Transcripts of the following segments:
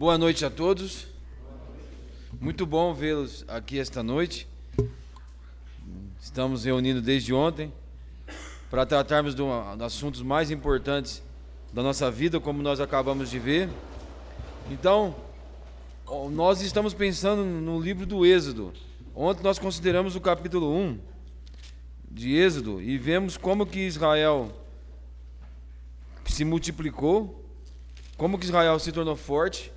Boa noite a todos. Muito bom vê-los aqui esta noite. Estamos reunidos desde ontem para tratarmos dos assuntos mais importantes da nossa vida, como nós acabamos de ver. Então, nós estamos pensando no livro do Êxodo. Ontem nós consideramos o capítulo 1 de Êxodo e vemos como que Israel se multiplicou, como que Israel se tornou forte,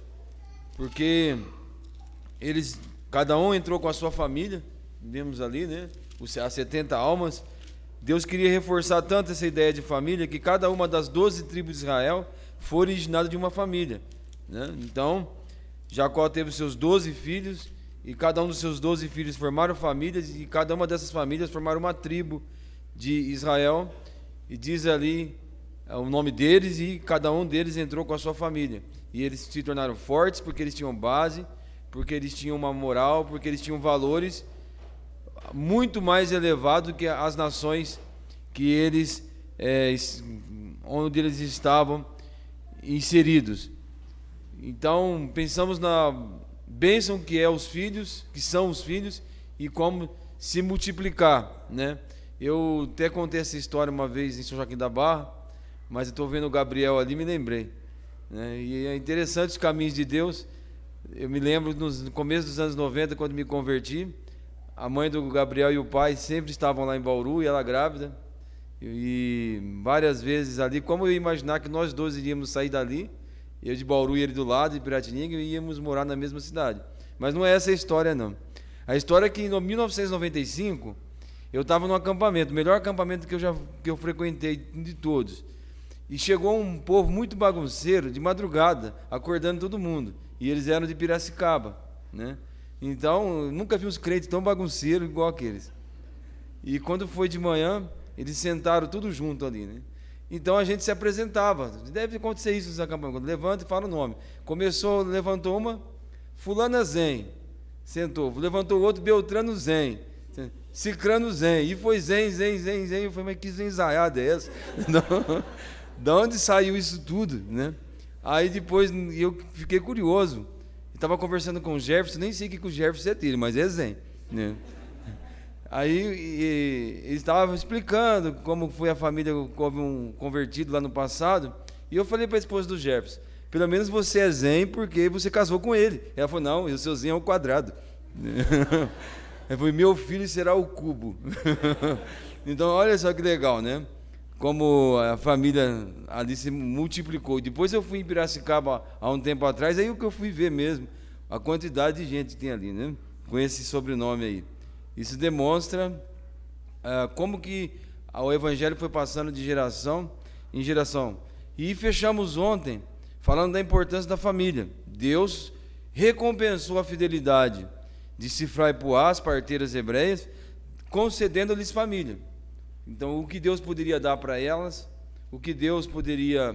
porque cada um entrou com a sua família, vemos ali, né? As 70 almas. Deus queria reforçar tanto essa ideia de família que cada uma das 12 tribos de Israel foi originada de uma família, né? Então, Jacó teve seus 12 filhos e cada um dos seus 12 filhos formaram famílias e cada uma dessas famílias formaram uma tribo de Israel e diz ali o nome deles e cada um deles entrou com a sua família. E eles se tornaram fortes porque eles tinham base, porque eles tinham uma moral, porque eles tinham valores muito mais elevados do que as nações que onde eles estavam inseridos. Então, pensamos na bênção que são os filhos e como se multiplicar, né? Eu até contei essa história uma vez em São Joaquim da Barra, mas eu estou vendo o Gabriel ali e me lembrei, né? E é interessante os caminhos de Deus. Eu me lembro no começo dos anos 90, quando me converti, a mãe do Gabriel e o pai sempre estavam lá em Bauru e ela grávida, e várias vezes ali, como eu ia imaginar que nós dois iríamos sair dali, eu de Bauru e ele do lado, de Piratininga, e íamos morar na mesma cidade. Mas não é essa a história, não. A história é que em 1995, eu estava num acampamento, o melhor acampamento que eu frequentei de todos. E chegou um povo muito bagunceiro, de madrugada, acordando todo mundo. E eles eram de Piracicaba, né? Então, eu nunca vi uns crentes tão bagunceiros igual aqueles. E quando foi de manhã, eles sentaram tudo junto ali, né? Então a gente se apresentava. Deve acontecer isso nos acampamentos. Levanta e fala o nome. Levantou uma, Fulana Zen. Sentou. Levantou outro, Beltrano Zen. Cicrano Zen. E foi Zen. Eu falei, mas que zenzaiada é essa? Da onde saiu isso tudo, né? Aí depois eu fiquei curioso. Estava conversando com o Jefferson, nem sei o que o Jefferson é dele, mas é Zen, né? Aí ele estava explicando como foi a família, houve um convertido lá no passado, e eu falei para a esposa do Jefferson, pelo menos você é Zen porque você casou com ele. Ela falou, não, o seu Zen é o quadrado. Eu falei, meu filho será o cubo. Então olha só que legal, né? Como a família ali se multiplicou. Depois eu fui em Piracicaba há um tempo atrás, aí o que eu fui ver mesmo, a quantidade de gente que tem ali, né? Com esse sobrenome aí. Isso demonstra como que o Evangelho foi passando de geração em geração. E fechamos ontem falando da importância da família. Deus recompensou a fidelidade de Sifra e Puá, as parteiras hebreias, concedendo-lhes família. Então, o que Deus poderia dar para elas, o que Deus poderia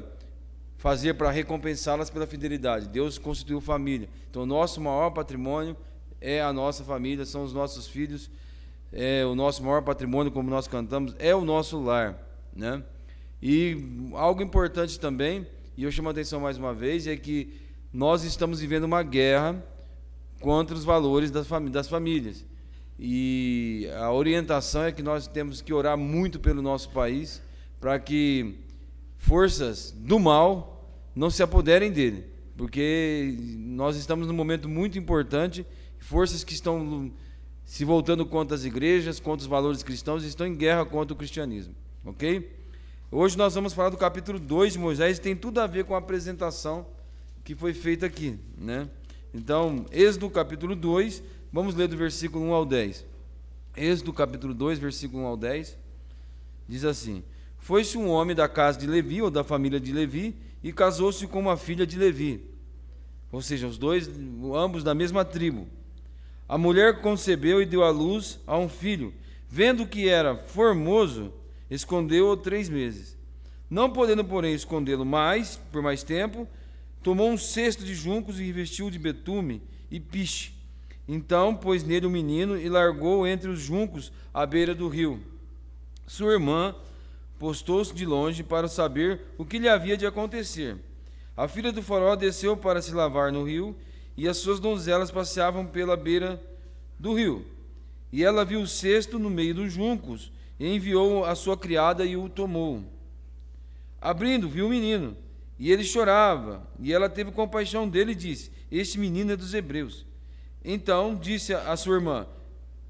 fazer para recompensá-las pela fidelidade? Deus constituiu família. Então, o nosso maior patrimônio é a nossa família, são os nossos filhos, o nosso maior patrimônio, como nós cantamos, é o nosso lar, né? E algo importante também, e eu chamo a atenção mais uma vez, é que nós estamos vivendo uma guerra contra os valores das famílias. E a orientação é que nós temos que orar muito pelo nosso país para que forças do mal não se apoderem dele, porque nós estamos num momento muito importante, forças que estão se voltando contra as igrejas, contra os valores cristãos, estão em guerra contra o cristianismo, ok? Hoje nós vamos falar do capítulo 2 de Moisés, tem tudo a ver com a apresentação que foi feita aqui, né? Então, Êxodo capítulo 2, vamos ler do versículo 1 ao 10. Êxodo capítulo 2, versículo 1 ao 10, diz assim: Foi-se um homem da casa de Levi, ou da família de Levi, e casou-se com uma filha de Levi. Ou seja, ambos da mesma tribo. A mulher concebeu e deu à luz a um filho. Vendo que era formoso, escondeu-o 3 meses. Não podendo, porém, escondê-lo por mais tempo, tomou um cesto de juncos e revestiu de betume e piche. Então pôs nele o menino e largou entre os juncos à beira do rio. Sua irmã postou-se de longe para saber o que lhe havia de acontecer. A filha do faraó desceu para se lavar no rio, e as suas donzelas passeavam pela beira do rio. E ela viu o cesto no meio dos juncos, e enviou a sua criada e o tomou. Abrindo, viu o menino, e ele chorava, e ela teve compaixão dele e disse: este menino é dos hebreus. Então disse a sua irmã,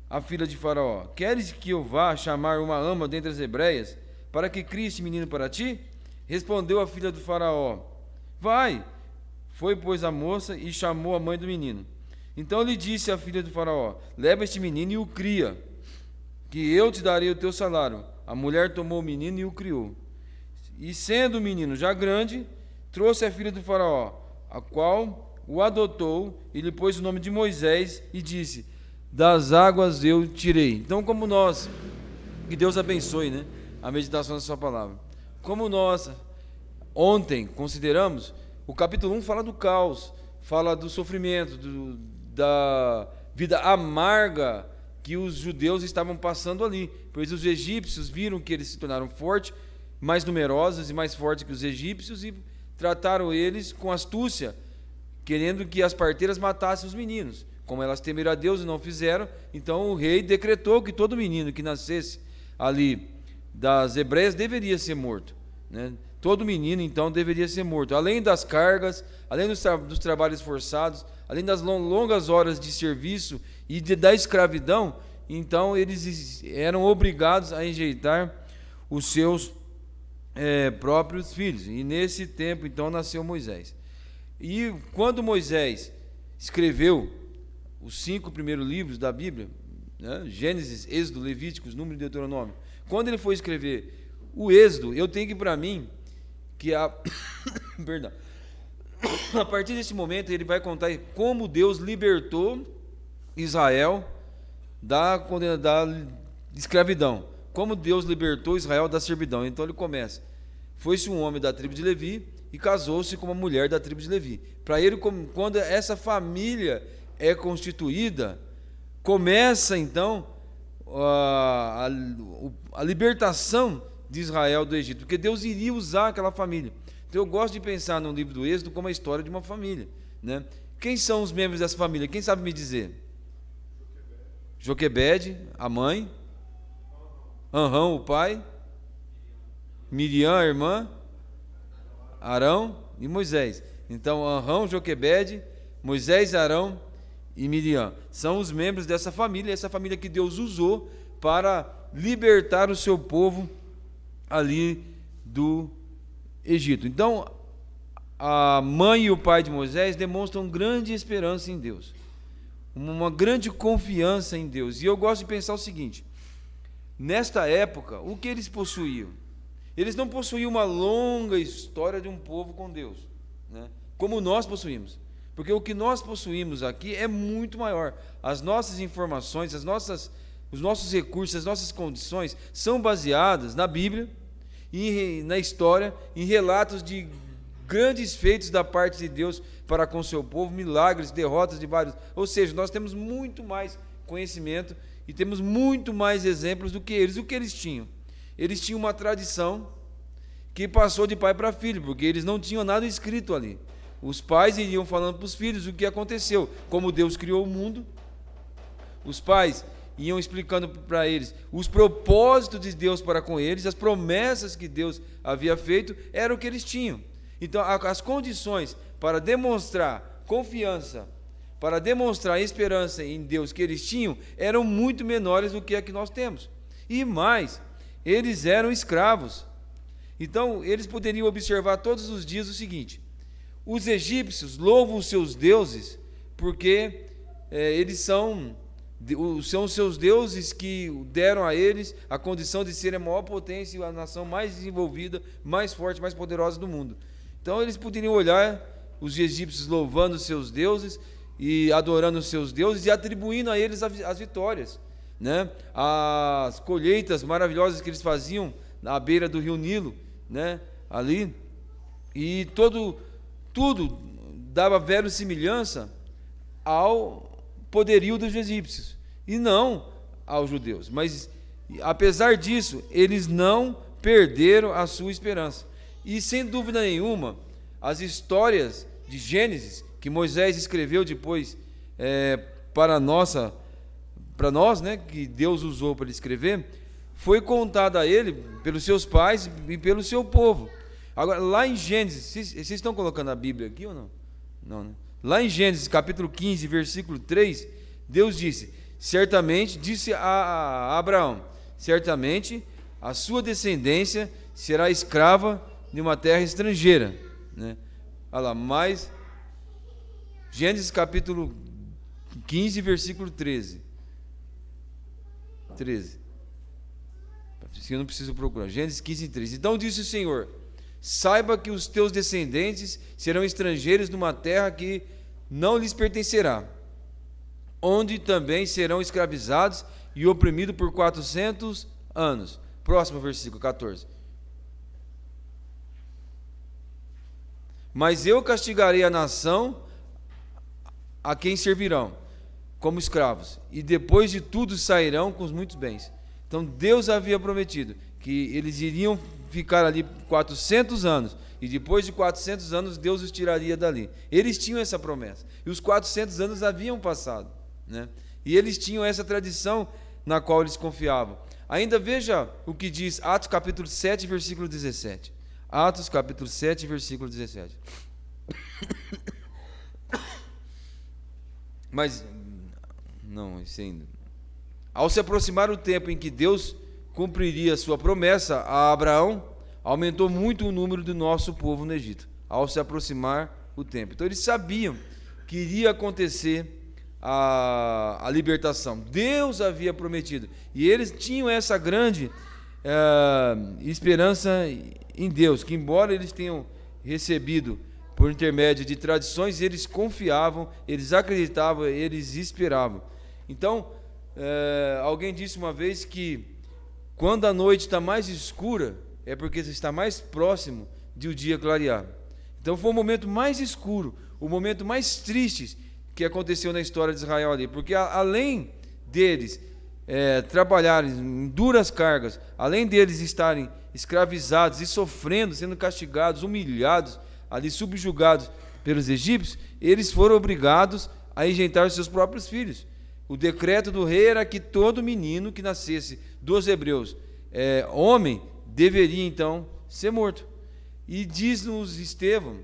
a filha de Faraó: queres que eu vá chamar uma ama dentre as hebreias, para que crie este menino para ti? Respondeu a filha do Faraó: vai. Foi, pois, a moça e chamou a mãe do menino. Então lhe disse a filha do Faraó: leva este menino e o cria, que eu te darei o teu salário. A mulher tomou o menino e o criou. E sendo o menino já grande, trouxe a filha do Faraó, a qual o adotou e lhe pôs o nome de Moisés, e disse: das águas eu tirei. Então, como nós, que Deus abençoe, né, a meditação da sua palavra. Como nós ontem consideramos, o capítulo 1 fala do caos, fala do sofrimento, da vida amarga que os judeus estavam passando ali, pois os egípcios viram que eles se tornaram fortes, mais numerosos e mais fortes que os egípcios, e trataram eles com astúcia, querendo que as parteiras matassem os meninos. Como elas temeram a Deus e não fizeram, então o rei decretou que todo menino que nascesse ali das hebreias deveria ser morto, né? Todo menino, então, deveria ser morto. Além das cargas, além dos trabalhos forçados, além das longas horas de serviço e da escravidão, então eles eram obrigados a enjeitar os seus próprios filhos. E nesse tempo, então, nasceu Moisés. E quando Moisés escreveu os 5 primeiros livros da Bíblia, né, Gênesis, Êxodo, Levíticos, Número e Deuteronômio, quando ele foi escrever o Êxodo, eu tenho que, para mim, que perdão, a partir desse momento ele vai contar como Deus libertou Israel da escravidão, como Deus libertou Israel da servidão. Então ele começa: foi-se um homem da tribo de Levi e casou-se com uma mulher da tribo de Levi. Para ele, quando essa família é constituída, começa então a libertação de Israel do Egito, porque Deus iria usar aquela família. Então eu gosto de pensar no livro do Êxodo como a história de uma família, né? Quem são os membros dessa família? Quem sabe me dizer? Joquebede, a mãe. Anrão, o pai. Miriam, a irmã. Arão e Moisés. Então Anrão, Joquebede, Moisés, Arão e Miriam são os membros dessa família, essa família que Deus usou para libertar o seu povo ali do Egito. Então, a mãe e o pai de Moisés demonstram grande esperança em Deus, uma grande confiança em Deus. E eu gosto de pensar o seguinte: nesta época, o que eles possuíam? Eles não possuíam uma longa história de um povo com Deus, né, como nós possuímos, porque o que nós possuímos aqui é muito maior. As nossas informações, os nossos recursos, as nossas condições são baseadas na Bíblia e na história, em relatos de grandes feitos da parte de Deus para com o seu povo, milagres, derrotas de vários. Ou seja, nós temos muito mais conhecimento e temos muito mais exemplos do que eles. O que eles tinham? Eles tinham uma tradição que passou de pai para filho, porque eles não tinham nada escrito ali. Os pais iriam falando para os filhos o que aconteceu, como Deus criou o mundo. Os pais iam explicando para eles os propósitos de Deus para com eles, as promessas que Deus havia feito, era o que eles tinham. Então, as condições para demonstrar confiança, para demonstrar esperança em Deus que eles tinham, eram muito menores do que a que nós temos. E mais, eles eram escravos. Então, eles poderiam observar todos os dias o seguinte: os egípcios louvam os seus deuses porque eles são os seus deuses que deram a eles a condição de serem a maior potência e a nação mais desenvolvida, mais forte, mais poderosa do mundo. Então eles poderiam olhar os egípcios louvando os seus deuses e adorando os seus deuses e atribuindo a eles as vitórias, né? As colheitas maravilhosas que eles faziam na beira do rio Nilo, né? Ali, e tudo dava verossimilhança ao poderio dos egípcios e não aos judeus. Mas apesar disso, eles não perderam a sua esperança. E sem dúvida nenhuma, as histórias de Gênesis, que Moisés escreveu depois para nós, né, que Deus usou para ele escrever, foi contada a ele pelos seus pais e pelo seu povo. Agora, lá em Gênesis, vocês estão colocando a Bíblia aqui ou não? Não, né? Lá em Gênesis, capítulo 15, versículo 3, Deus disse: certamente, disse a Abraão, certamente a sua descendência será escrava de uma terra estrangeira, né? Olha lá, mas Gênesis capítulo 15, versículo 13. Eu não preciso procurar. Gênesis 15, 13. Então disse o Senhor: saiba que os teus descendentes serão estrangeiros numa terra que não lhes pertencerá, onde também serão escravizados e oprimidos por 400 anos. Próximo versículo 14. Mas eu castigarei a nação a quem servirão como escravos, e depois de tudo sairão com os muitos bens. Então Deus havia prometido que eles iriam ficar ali 400 anos, e depois de 400 anos Deus os tiraria dali. Eles tinham essa promessa, e os 400 anos haviam passado, né? E eles tinham essa tradição na qual eles confiavam. Ainda veja o que diz Atos capítulo 7, versículo 17. Atos capítulo 7, versículo 17. Mas, não, isso ainda. Ao se aproximar o tempo em que Deus cumpriria a sua promessa a Abraão, aumentou muito o número do nosso povo no Egito, ao se aproximar o tempo. Então eles sabiam que iria acontecer a libertação. Deus havia prometido, e eles tinham essa grande esperança em Deus, que embora eles tenham recebido por intermédio de tradições, eles confiavam, eles acreditavam, eles esperavam. Então, alguém disse uma vez que quando a noite está mais escura, é porque você está mais próximo de o dia clarear. Então foi o momento mais escuro, o momento mais triste que aconteceu na história de Israel ali, porque além deles trabalharem em duras cargas, além deles estarem escravizados e sofrendo, sendo castigados, humilhados, ali subjugados pelos egípcios, eles foram obrigados a engentar os seus próprios filhos. O decreto do rei era que todo menino que nascesse dos hebreus, homem, deveria então ser morto. E diz-nos Estevão,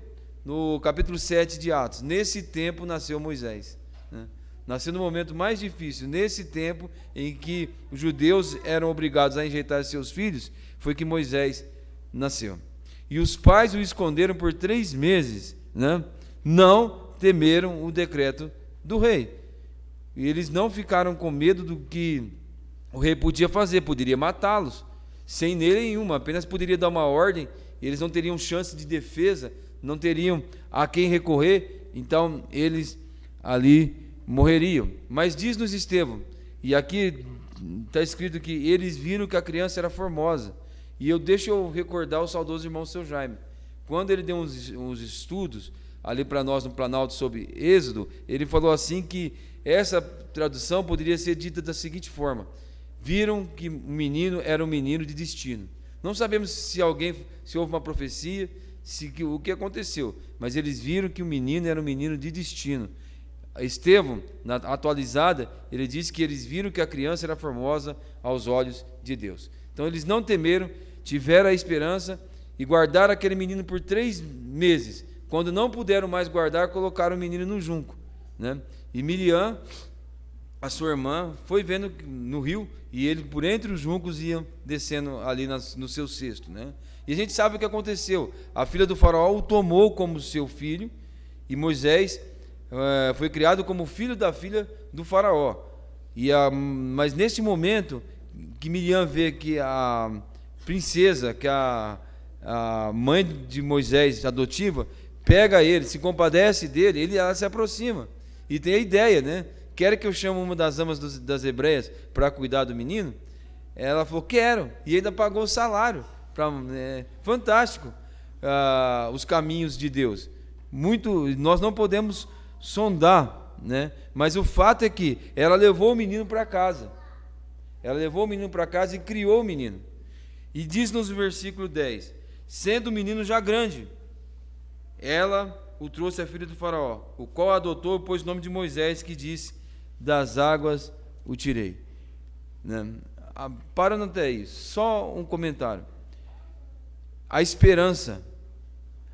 no capítulo 7 de Atos, nesse tempo nasceu Moisés, né? Nasceu no momento mais difícil, nesse tempo em que os judeus eram obrigados a enjeitar seus filhos, foi que Moisés nasceu. E os pais o esconderam por 3 meses, né? Não temeram o decreto do rei. E eles não ficaram com medo do que o rei podia fazer, poderia matá-los, sem nele nenhuma, apenas poderia dar uma ordem, eles não teriam chance de defesa, não teriam a quem recorrer, então eles ali morreriam. Mas diz-nos Estevão, e aqui está escrito que eles viram que a criança era formosa, e deixa eu recordar o saudoso irmão Seu Jaime, quando ele deu uns estudos ali para nós no Planalto sobre Êxodo, ele falou assim que essa tradução poderia ser dita da seguinte forma: viram que o menino era um menino de destino. Não sabemos se houve uma profecia, o que aconteceu, mas eles viram que o menino era um menino de destino. Estevão, na atualizada, ele diz que eles viram que a criança era formosa aos olhos de Deus. Então eles não temeram, tiveram a esperança e guardaram aquele menino por 3 meses. Quando não puderam mais guardar, colocaram o menino no junco, né? E Miriam, a sua irmã, foi vendo no rio, e ele por entre os juncos ia descendo ali no seu cesto, né? E a gente sabe o que aconteceu. A filha do faraó o tomou como seu filho, e Moisés foi criado como filho da filha do faraó. Mas nesse momento que Miriam vê que a princesa, que a mãe de Moisés adotiva, pega ele, se compadece dele, ela se aproxima e tem a ideia, né? Quer que eu chame uma das amas das hebreias para cuidar do menino? Ela falou, quero, e ainda pagou o salário. Fantástico, os caminhos de Deus. Nós não podemos sondar, né? Mas o fato é que ela levou o menino para casa. Ela levou o menino para casa e criou o menino. E diz-nos no versículo 10, sendo o menino já grande, ela o trouxe à filha do faraó, o qual adotou, pôs o nome de Moisés, que disse: das águas o tirei. Né? Parando até aí, só um comentário. A esperança,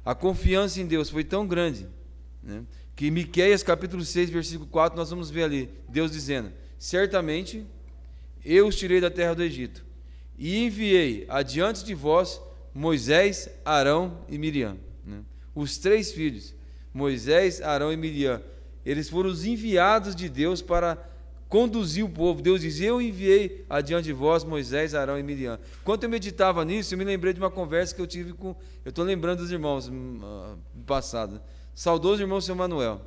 a confiança em Deus foi tão grande, né, que em Miqueias capítulo 6, versículo 4, nós vamos ver ali, Deus dizendo: certamente eu os tirei da terra do Egito, e enviei adiante de vós Moisés, Arão e Miriam. Né? Os 3 filhos, Moisés, Arão e Miriam, eles foram os enviados de Deus para conduzir o povo. Deus diz: eu enviei adiante de vós Moisés, Arão e Miriam. Quando eu meditava nisso, eu me lembrei de uma conversa que eu tive com, eu estou lembrando dos irmãos do passado, saudoso irmão seu Manuel,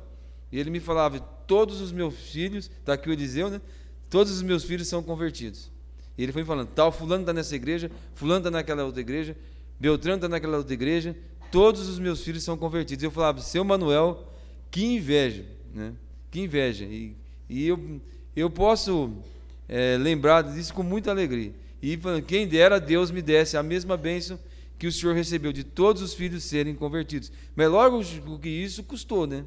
e ele me falava: todos os meus filhos, está aqui o Eliseu, né? Todos os meus filhos são convertidos. E ele foi falando: tal fulano está nessa igreja, fulano está naquela outra igreja, Beltrano está naquela outra igreja, todos os meus filhos são convertidos. Eu falava: seu Manuel, que inveja, né? Que inveja. E eu posso lembrar disso com muita alegria. E quem dera Deus me desse a mesma bênção que o Senhor recebeu, de todos os filhos serem convertidos. Mas logo que isso custou, né?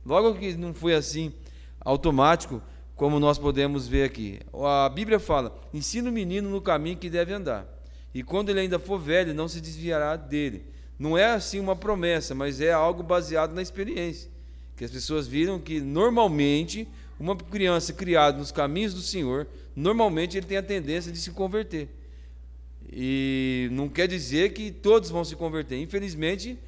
Logo que não foi assim automático, como nós podemos ver aqui. A Bíblia fala: ensina o menino no caminho que deve andar, e quando ele ainda for velho, não se desviará dele. Não é assim uma promessa, mas é algo baseado na experiência, que as pessoas viram que normalmente uma criança criada nos caminhos do Senhor, normalmente ele tem a tendência de se converter. E não quer dizer que todos vão se converter. Infelizmente,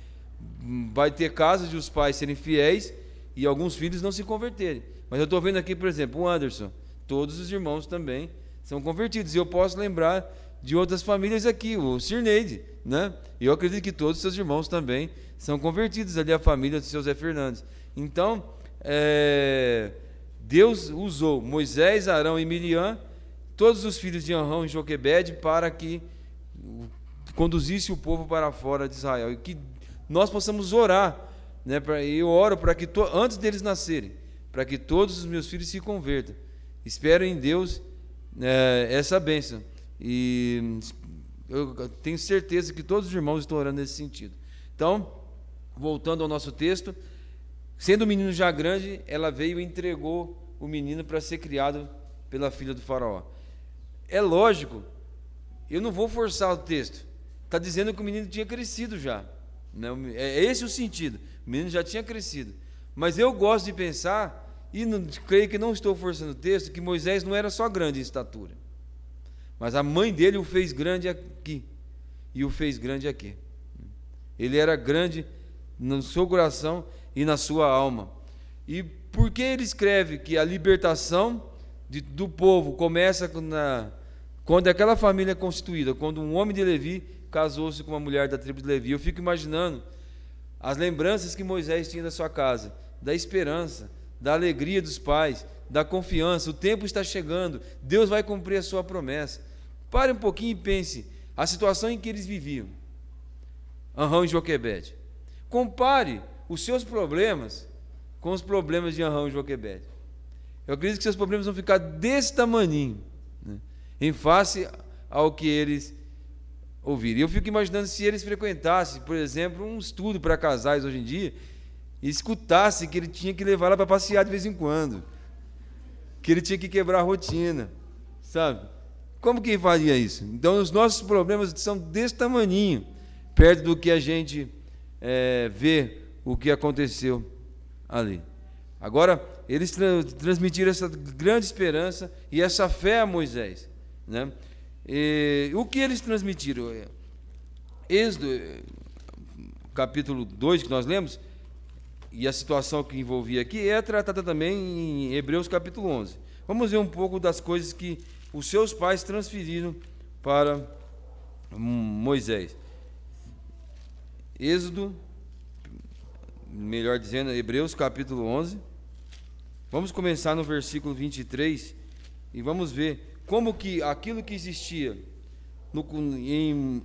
vai ter casos de os pais serem fiéis e alguns filhos não se converterem. Mas eu estou vendo aqui, por exemplo, o Anderson. Todos os irmãos também são convertidos. E eu posso lembrar de outras famílias aqui, o Sirneide, né? E eu acredito que todos os seus irmãos também são convertidos, ali a família do seu Zé Fernandes. Então, Deus usou Moisés, Arão e Miriam, todos os filhos de Arão e Joquebede, para que conduzisse o povo para fora de Israel. E que nós possamos orar, né? Eu oro para que, antes deles nascerem, para que todos os meus filhos se convertam. Espero em Deus essa bênção. E eu tenho certeza que todos os irmãos estão orando nesse sentido. Então, voltando ao nosso texto, sendo o menino já grande, ela veio e entregou o menino para ser criado pela filha do faraó. É lógico, eu não vou forçar o texto. Está dizendo que o menino tinha crescido já. É esse o sentido. O menino já tinha crescido. Mas eu gosto de pensar, e creio que não estou forçando o texto, que Moisés não era só grande em estatura, mas a mãe dele o fez grande aqui, e o fez grande aqui. Ele era grande no seu coração e na sua alma. E por que ele escreve que a libertação do povo começa quando aquela família é constituída, quando um homem de Levi casou-se com uma mulher da tribo de Levi? Eu fico imaginando as lembranças que Moisés tinha da sua casa, da esperança, da alegria dos pais, da confiança. O tempo está chegando, Deus vai cumprir a sua promessa. Pare um pouquinho e pense a situação em que eles viviam, Arão e Joquebede. Compare os seus problemas com os problemas de Arão e Joquebede. Eu acredito que seus problemas vão ficar desse tamaninho, né, em face ao que eles ouviram. E eu fico imaginando se eles frequentassem, por exemplo, um estudo para casais hoje em dia, e escutassem que ele tinha que levar ela para passear de vez em quando, que ele tinha que quebrar a rotina, sabe? Como que faria isso? Então, os nossos problemas são desse tamaninho, perto do que a gente vê o que aconteceu ali. Agora, eles transmitiram essa grande esperança e essa fé a Moisés, né? E o que eles transmitiram? Êxodo, capítulo 2, que nós lemos, e a situação que envolvia aqui é tratada também em Hebreus capítulo 11. Vamos ver um pouco das coisas que os seus pais transferiram para Moisés. Êxodo, melhor dizendo, Hebreus capítulo 11. Vamos começar no versículo 23 e vamos ver como que aquilo que existia em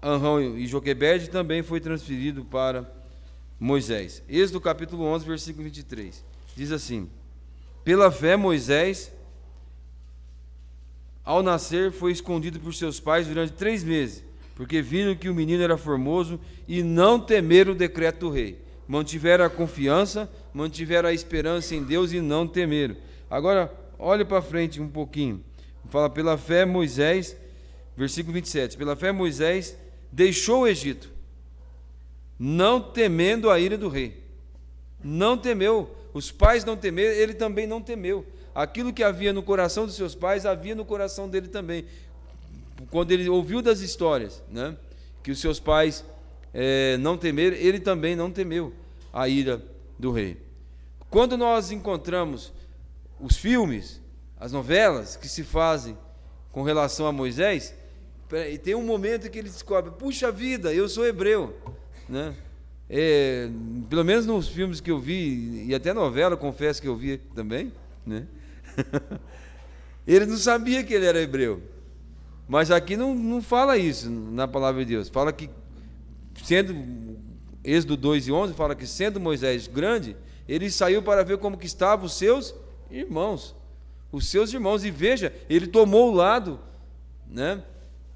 Arão e Joquebede também foi transferido para Moisés. Êxodo capítulo 11, versículo 23. Diz assim: pela fé Moisés, ao nascer, foi escondido por seus pais durante 3 meses, porque viram que o menino era formoso e não temeram o decreto do rei. Mantiveram a confiança, mantiveram a esperança em Deus e não temeram. Agora, olhe para frente um pouquinho. Fala, pela fé Moisés, versículo 27, pela fé Moisés deixou o Egito, não temendo a ira do rei. Não temeu, os pais não temeram, ele também não temeu. Aquilo que havia no coração dos seus pais, havia no coração dele também. Quando ele ouviu das histórias, né, que os seus pais não temeram, ele também não temeu a ira do rei. Quando nós encontramos os filmes, as novelas que se fazem com relação a Moisés, tem um momento que ele descobre, puxa vida, eu sou hebreu, né? Pelo menos nos filmes que eu vi, e até novela, confesso que eu vi também, né? Ele não sabia que ele era hebreu, mas aqui não fala isso na palavra de Deus. Fala que, sendo, Êxodo 2:11, fala que sendo Moisés grande, ele saiu para ver como que estavam os seus irmãos. Os seus irmãos, e veja, ele tomou o lado, né,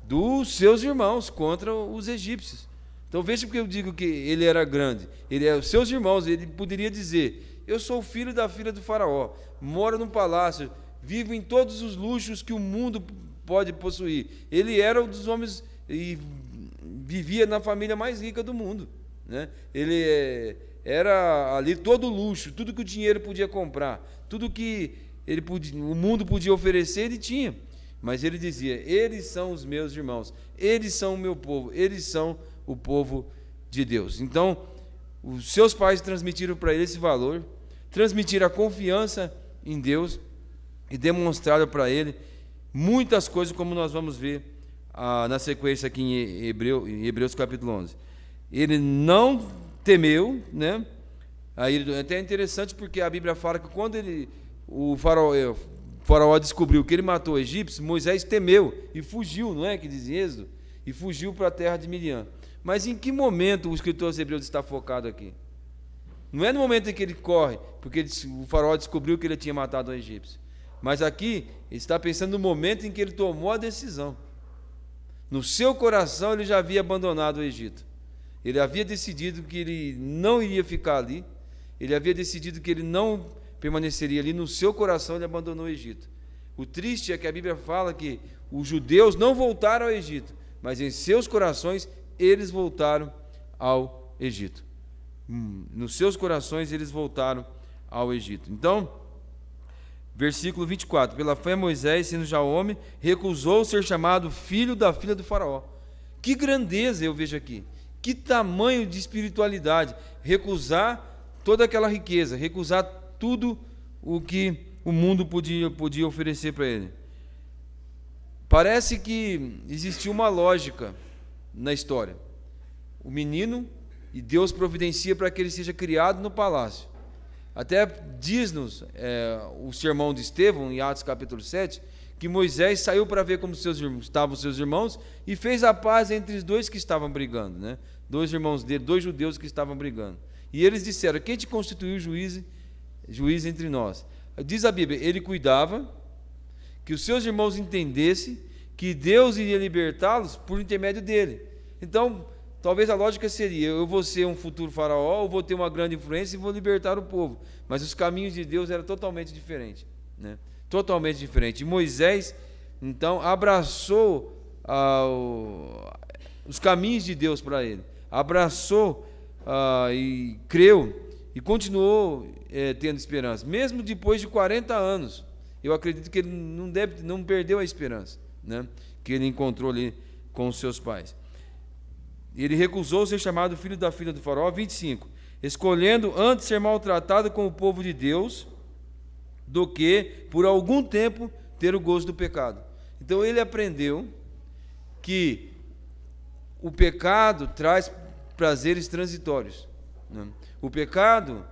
dos seus irmãos contra os egípcios. Então veja porque eu digo que ele era grande. Ele é os seus irmãos, ele poderia dizer, eu sou filho da filha do faraó, moro num palácio, vivo em todos os luxos que o mundo pode possuir. Ele era um dos homens e vivia na família mais rica do mundo, né? Ele era ali todo luxo, tudo que o dinheiro podia comprar, tudo que o mundo podia oferecer, ele tinha. Mas ele dizia, eles são os meus irmãos, eles são o meu povo, eles são o povo de Deus. Então, os seus pais transmitiram para ele esse valor, transmitiram a confiança em Deus e demonstraram para ele muitas coisas, como nós vamos ver na sequência aqui em Hebreus capítulo 11. Ele não temeu, né? Aí, até é interessante porque a Bíblia fala que quando o faraó descobriu que ele matou o egípcio, Moisés temeu e fugiu, não é que diz Êxodo? E fugiu para a terra de Midian. Mas em que momento o escritor aos Hebreus está focado aqui? Não é no momento em que ele corre, porque o faraó descobriu que ele tinha matado o egípcio. Mas aqui, ele está pensando no momento em que ele tomou a decisão. No seu coração, ele já havia abandonado o Egito. Ele havia decidido que ele não iria ficar ali. Ele havia decidido que ele não permaneceria ali. No seu coração, ele abandonou o Egito. O triste é que a Bíblia fala que os judeus não voltaram ao Egito, mas em seus corações, eles voltaram ao Egito. Nos seus corações, eles voltaram ao Egito. Então, versículo 24, pela fé Moisés, sendo já homem, recusou ser chamado filho da filha do faraó. Que grandeza eu vejo aqui, que tamanho de espiritualidade, recusar toda aquela riqueza, recusar tudo o que o mundo podia oferecer para ele. Parece que existiu uma lógica na história. O menino, e Deus providencia para que ele seja criado no palácio. Até diz-nos o sermão de Estevão, em Atos capítulo 7, que Moisés saiu para ver como estavam os seus irmãos e fez a paz entre os dois que estavam brigando, né? Dois irmãos dele, dois judeus que estavam brigando. E eles disseram, quem te constituiu juiz entre nós? Diz a Bíblia, ele cuidava que os seus irmãos entendessem que Deus iria libertá-los por intermédio dele. Então, talvez a lógica seria, eu vou ser um futuro faraó, eu vou ter uma grande influência e vou libertar o povo. Mas os caminhos de Deus eram totalmente diferentes, né? Totalmente diferentes. E Moisés, então, abraçou os caminhos de Deus para ele. Abraçou e creu e continuou tendo esperança. Mesmo depois de 40 anos, eu acredito que ele não perdeu a esperança, né, que ele encontrou ali com os seus pais. Ele recusou ser chamado filho da filha do faraó, 25, escolhendo antes ser maltratado com o povo de Deus, do que, por algum tempo, ter o gozo do pecado. Então ele aprendeu que o pecado traz prazeres transitórios, né? O pecado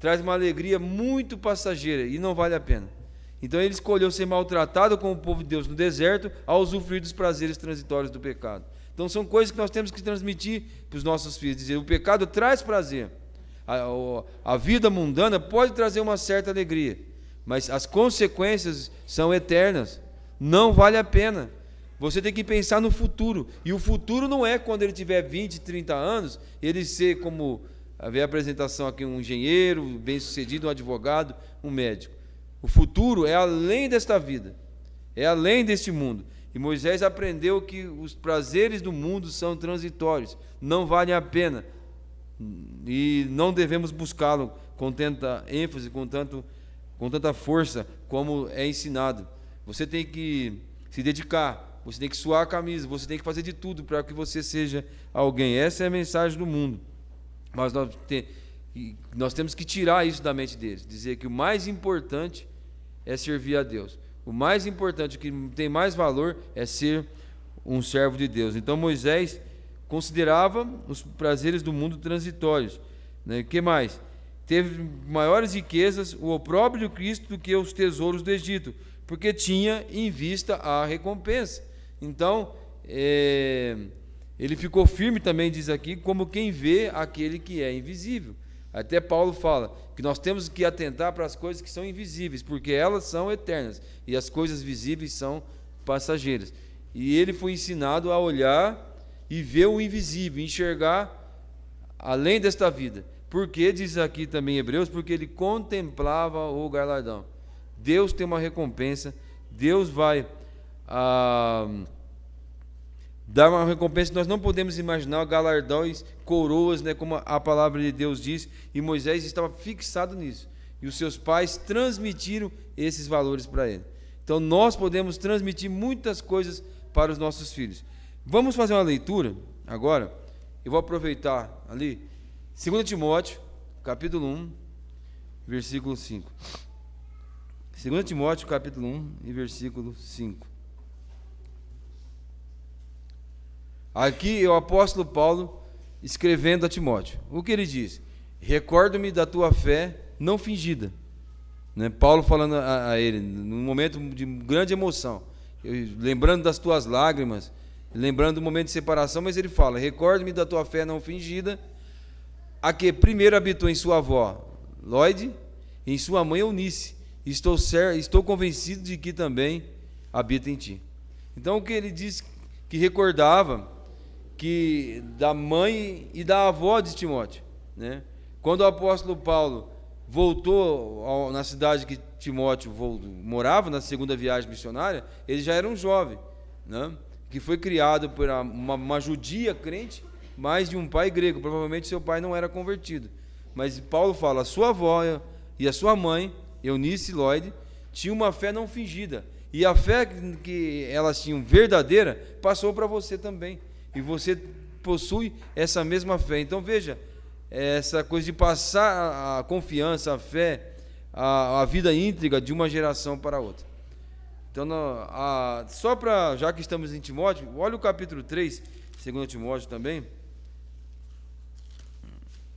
traz uma alegria muito passageira e não vale a pena. Então ele escolheu ser maltratado com o povo de Deus no deserto, ao usufruir dos prazeres transitórios do pecado. Então são coisas que nós temos que transmitir para os nossos filhos, dizer, o pecado traz prazer, a vida mundana pode trazer uma certa alegria, mas as consequências são eternas, não vale a pena. Você tem que pensar no futuro. E o futuro não é quando ele tiver 20, 30 anos, ele ser como, havia a apresentação aqui, um engenheiro, bem-sucedido, um advogado, um médico. O futuro é além desta vida, é além deste mundo. E Moisés aprendeu que os prazeres do mundo são transitórios, não valem a pena. E não devemos buscá-lo com tanta ênfase, com tanta força como é ensinado. Você tem que se dedicar, você tem que suar a camisa, você tem que fazer de tudo para que você seja alguém. Essa é a mensagem do mundo. Mas nós temos que tirar isso da mente deles, dizer que o mais importante é servir a Deus. O mais importante, o que tem mais valor, é ser um servo de Deus. Então Moisés considerava os prazeres do mundo transitórios. O que mais? Teve maiores riquezas, o opróbrio de Cristo, do que os tesouros do Egito, porque tinha em vista a recompensa. Então, ele ficou firme também, diz aqui, como quem vê aquele que é invisível. Até Paulo fala que nós temos que atentar para as coisas que são invisíveis, porque elas são eternas, e as coisas visíveis são passageiras. E ele foi ensinado a olhar e ver o invisível, enxergar além desta vida. Porque, diz aqui também em Hebreus, porque ele contemplava o galardão. Deus tem uma recompensa, Deus vai dar uma recompensa que nós não podemos imaginar, galardões, coroas, como a palavra de Deus diz, e Moisés estava fixado nisso, e os seus pais transmitiram esses valores para ele. Então nós podemos transmitir muitas coisas para os nossos filhos. Vamos fazer uma leitura agora. Eu vou aproveitar ali 2 Timóteo, capítulo 1, versículo 5. 2 Timóteo, capítulo 1 e versículo 5. Aqui é o apóstolo Paulo escrevendo a Timóteo. O que ele diz? Recordo-me da tua fé não fingida. Paulo falando a ele, num momento de grande emoção, lembrando das tuas lágrimas, lembrando do momento de separação, mas ele fala: recordo-me da tua fé não fingida, a que primeiro habitou em sua avó Lóide, em sua mãe Eunice. Estou convencido de que também habita em ti. Então o que ele diz, que recordava que da mãe e da avó de Timóteo, Quando o apóstolo Paulo voltou na cidade que Timóteo morava, na segunda viagem missionária, ele já era um jovem, que foi criado por uma judia crente, mas de um pai grego. Provavelmente seu pai não era convertido, mas Paulo fala: a sua avó e a sua mãe, Eunice e Lóide, tinham uma fé não fingida, e a fé que elas tinham verdadeira passou para você também, e você possui essa mesma fé. Então veja, essa coisa de passar a confiança, a fé, a vida íntegra de uma geração para outra. Então, só para, já que estamos em Timóteo, olha o capítulo 3, 2 Timóteo também,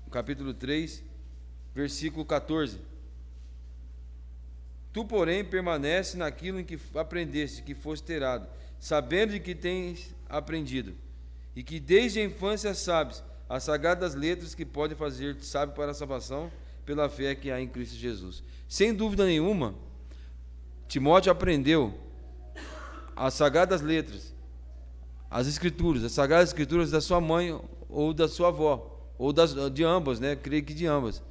capítulo 3, versículo 14. Tu, porém, permanece naquilo em que aprendeste, que foste terado, sabendo de que tens aprendido, e que desde a infância sabes as sagradas letras que podem fazer-te sábio para a salvação pela fé que há em Cristo Jesus. Sem dúvida nenhuma, Timóteo aprendeu as sagradas letras, as sagradas escrituras da sua mãe ou da sua avó, ou de ambas, creio que de ambas.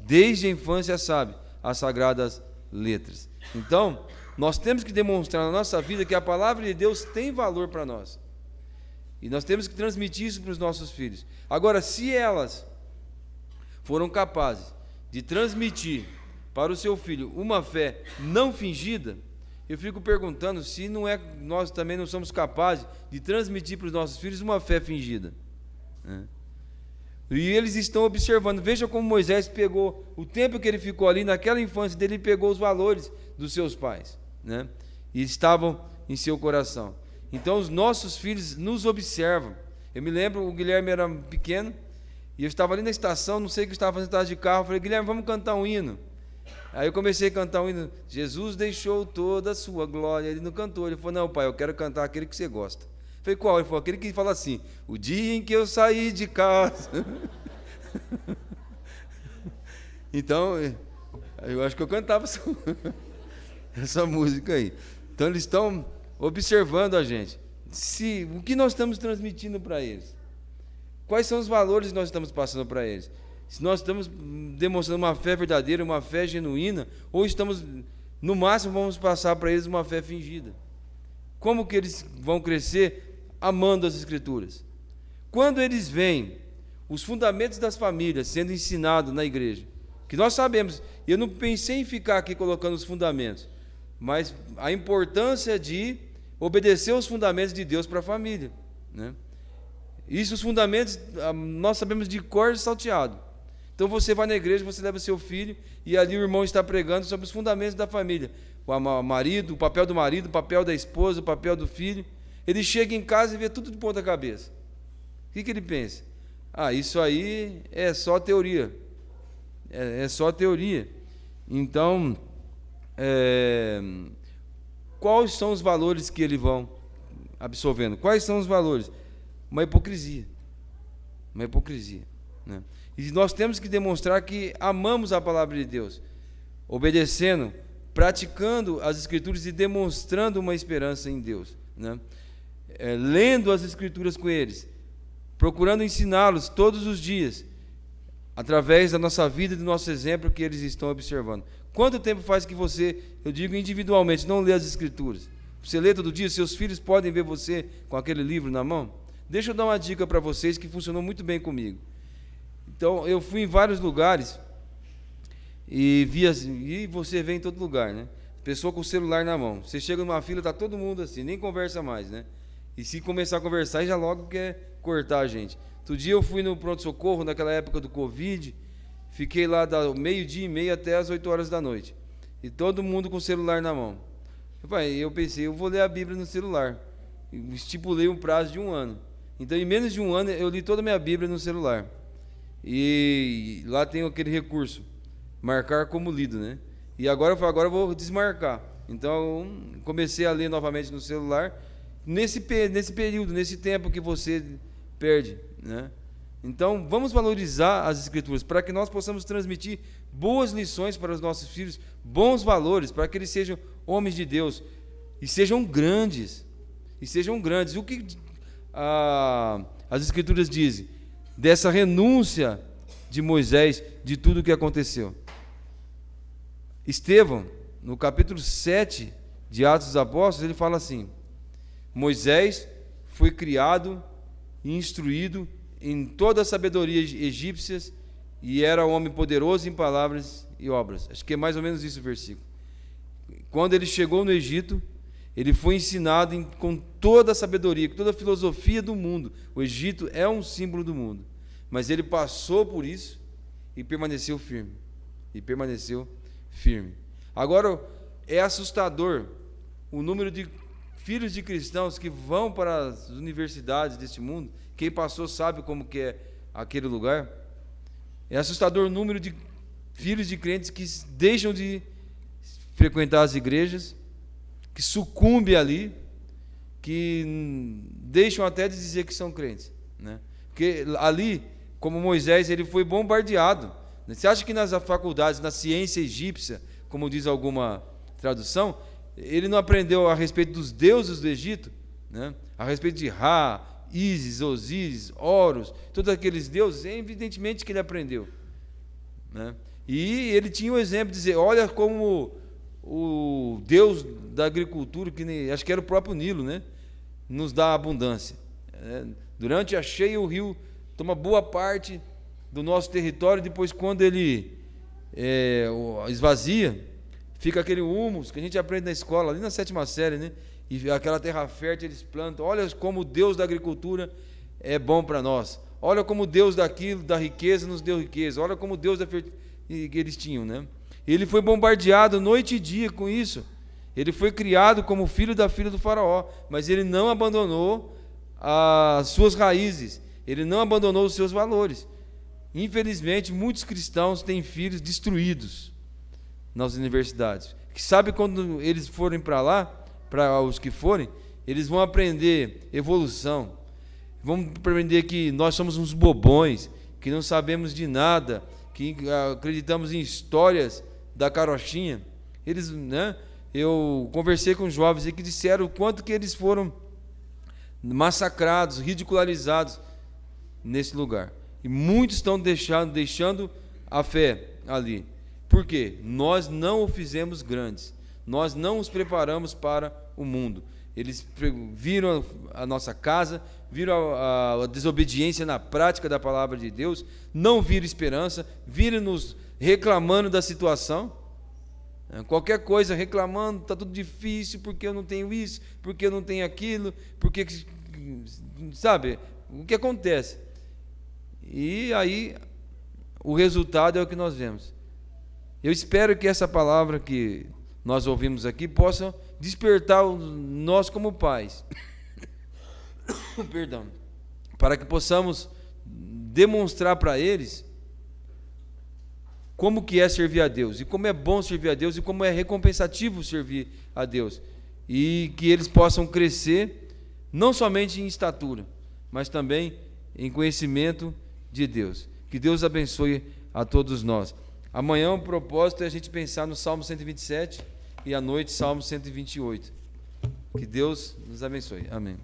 Desde a infância sabe as sagradas letras. Então, nós temos que demonstrar na nossa vida que a palavra de Deus tem valor para nós. E nós temos que transmitir isso para os nossos filhos. Agora, se elas foram capazes de transmitir para o seu filho uma fé não fingida, eu fico perguntando se nós também não somos capazes de transmitir para os nossos filhos uma fé fingida. E eles estão observando. Veja como Moisés pegou o tempo que ele ficou ali, naquela infância dele, ele pegou os valores dos seus pais, e estavam em seu coração. Então os nossos filhos nos observam. Eu me lembro, o Guilherme era pequeno, e eu estava ali na estação, não sei o que eu estava fazendo atrás de carro, eu falei: Guilherme, vamos cantar um hino. Aí eu comecei a cantar um hino: Jesus deixou toda a sua glória. Ele não cantou, ele falou: não, pai, eu quero cantar aquele que você gosta. Eu falei: qual? Ele falou: aquele que fala assim: o dia em que eu saí de casa. Então, eu acho que eu cantava essa música aí. Então eles estão observando a gente. O que nós estamos transmitindo para eles? Quais são os valores que nós estamos passando para eles? Se nós estamos demonstrando uma fé verdadeira, uma fé genuína, ou estamos, no máximo, vamos passar para eles uma fé fingida? Como que eles vão crescer amando as Escrituras? Quando eles veem os fundamentos das famílias sendo ensinados na igreja, que nós sabemos, eu não pensei em ficar aqui colocando os fundamentos, mas a importância de obedecer os fundamentos de Deus para a família, né? Isso, os fundamentos, nós sabemos de cor e salteado. Então você vai na igreja, você leva seu filho, e ali o irmão está pregando sobre os fundamentos da família. O marido, o papel do marido, o papel da esposa, o papel do filho. Ele chega em casa e vê tudo de ponta cabeça. O que ele pensa? Isso aí é só teoria. É só teoria. Então, quais são os valores que eles vão absorvendo? Quais são os valores? Uma hipocrisia. Uma hipocrisia, né? E nós temos que demonstrar que amamos a palavra de Deus, obedecendo, praticando as Escrituras e demonstrando uma esperança em Deus, né? Lendo as Escrituras com eles, procurando ensiná-los todos os dias, através da nossa vida e do nosso exemplo que eles estão observando. Quanto tempo faz que você, eu digo individualmente, não lê as Escrituras? Você lê todo dia, seus filhos podem ver você com aquele livro na mão? Deixa eu dar uma dica para vocês que funcionou muito bem comigo. Então, eu fui em vários lugares e vi assim, e você vê em todo lugar, né? Pessoa com o celular na mão. Você chega numa fila, está todo mundo assim, nem conversa mais, né? E se começar a conversar, já logo quer cortar a gente. Outro dia eu fui no pronto-socorro, naquela época do Covid, fiquei lá do meio-dia e meio até as 8 horas da noite. E todo mundo com o celular na mão. Eu pensei, eu vou ler a Bíblia no celular. Estipulei um prazo de 1 ano. Então, em menos de 1 ano, eu li toda a minha Bíblia no celular. E lá tem aquele recurso, marcar como lido, né? E agora eu vou desmarcar. Então, comecei a ler novamente no celular, nesse período, nesse tempo que você perde, né? Então, vamos valorizar as Escrituras, para que nós possamos transmitir boas lições para os nossos filhos, bons valores, para que eles sejam homens de Deus, e sejam grandes, O que as Escrituras dizem dessa renúncia de Moisés, de tudo o que aconteceu? Estevão, no capítulo 7 de Atos dos Apóstolos, ele fala assim: Moisés foi criado e instruído em toda a sabedoria egípcia e era um homem poderoso em palavras e obras. Acho que é mais ou menos isso o versículo. Quando ele chegou no Egito, ele foi ensinado com toda a sabedoria, com toda a filosofia do mundo. O Egito é um símbolo do mundo, mas ele passou por isso e permaneceu firme. Agora, é assustador o número de filhos de cristãos que vão para as universidades deste mundo. Quem passou sabe como que é aquele lugar. É assustador o número de filhos de crentes que deixam de frequentar as igrejas, que sucumbem ali, que deixam até de dizer que são crentes, né? Porque ali, como Moisés, ele foi bombardeado. Você acha que nas faculdades, na ciência egípcia, como diz alguma tradução, ele não aprendeu a respeito dos deuses do Egito, né? A respeito de Ra, Ísis, Osíris, Horus, todos aqueles deuses? Evidentemente que ele aprendeu, né? E ele tinha o exemplo de dizer: olha como o Deus da agricultura, acho que era o próprio Nilo, né, nos dá abundância. Durante a cheia, o rio toma boa parte do nosso território. Depois, quando ele esvazia, fica aquele humus que a gente aprende na escola, ali na 7ª série, né? E aquela terra fértil eles plantam. Olha como o Deus da agricultura é bom para nós. Olha como o Deus daquilo, da riqueza, nos deu riqueza. Olha como o Deus da que eles tinham, né? Ele foi bombardeado noite e dia com isso. Ele foi criado como filho da filha do faraó, mas ele não abandonou as suas raízes, ele não abandonou os seus valores. Infelizmente, muitos cristãos têm filhos destruídos nas universidades, que sabe quando eles forem para lá, para os que forem, eles vão aprender evolução, vão aprender que nós somos uns bobões, que não sabemos de nada, que acreditamos em histórias da carochinha. Eles, né, eu conversei com jovens e que disseram o quanto que eles foram massacrados, ridicularizados nesse lugar. E muitos estão deixando a fé ali. Por quê? Nós não o fizemos grandes. Nós não os preparamos para o mundo. Eles viram a nossa casa, viram a desobediência na prática da palavra de Deus, não viram esperança, viram nos reclamando da situação. Qualquer coisa reclamando, está tudo difícil, porque eu não tenho isso, porque eu não tenho aquilo, porque, sabe, o que acontece? E aí, o resultado é o que nós vemos. Eu espero que essa palavra que nós ouvimos aqui possa despertar nós como pais, perdão, para que possamos demonstrar para eles como que é servir a Deus, e como é bom servir a Deus, e como é recompensativo servir a Deus, e que eles possam crescer, não somente em estatura, mas também em conhecimento de Deus. Que Deus abençoe a todos nós. Amanhã o propósito é a gente pensar no Salmo 127 e à noite Salmo 128. Que Deus nos abençoe. Amém.